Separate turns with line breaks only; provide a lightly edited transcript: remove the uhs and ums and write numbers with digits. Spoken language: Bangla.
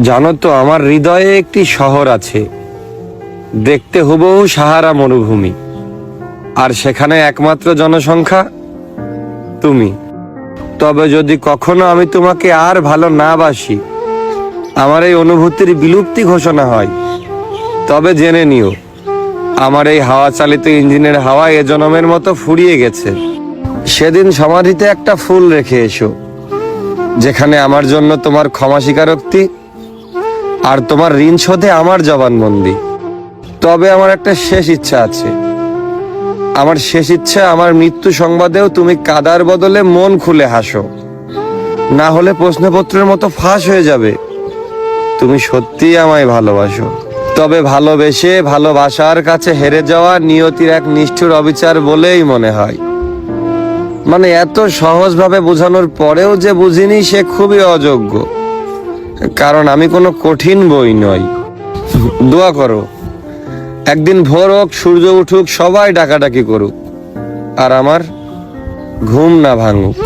জানো তো, আমার হৃদয়ে একটি শহর আছে, দেখতে হুবহু সাহারা মরুভূমি, আর সেখানে একমাত্র জনসংখ্যা তুমি। তবে যদি কখনো আমি তোমাকে আর ভালো না বাসি, আমার এই অনুভূতির বিলুপ্তি ঘোষণা হয়, তবে জেনে নিও, আমার এই হাওয়া চালিত ইঞ্জিনের হাওয়া এ জনমের মতো ফুরিয়ে গেছে। সেদিন সমাধিতে একটা ফুল রেখে এসো, যেখানে আমার জন্য তোমার ক্ষমা স্বীকারোক্তি আর তোমার ঋণ শোধে আমার জবানবন্দি। তবে আমার একটা শেষ ইচ্ছা আছে। আমার শেষ ইচ্ছা, আমার মৃত্যু সংবাদেও তুমি কাদার বদলে মন খুলে হাসো। না হলে প্রশ্নপত্রের মতো ফাঁস হয়ে যাবে তুমি সত্যিই আমায় ভালোবাসো। তবে ভালোবেসে ভালোবাসার কাছে হেরে যাওয়া নিয়তির এক নিষ্ঠুর অবিচার বলেই মনে হয়। মানে এত সহজভাবে বোঝানোর পরেও যে বুঝিনি, সে খুবই অযোগ্য। কারণ আমি কোনো কঠিন বই নই। দোয়া করো, একদিন ভোর হোক, সূর্য উঠুক, সবাই ডাকাডাকি করুক, আর আমার ঘুম না ভাঙুক।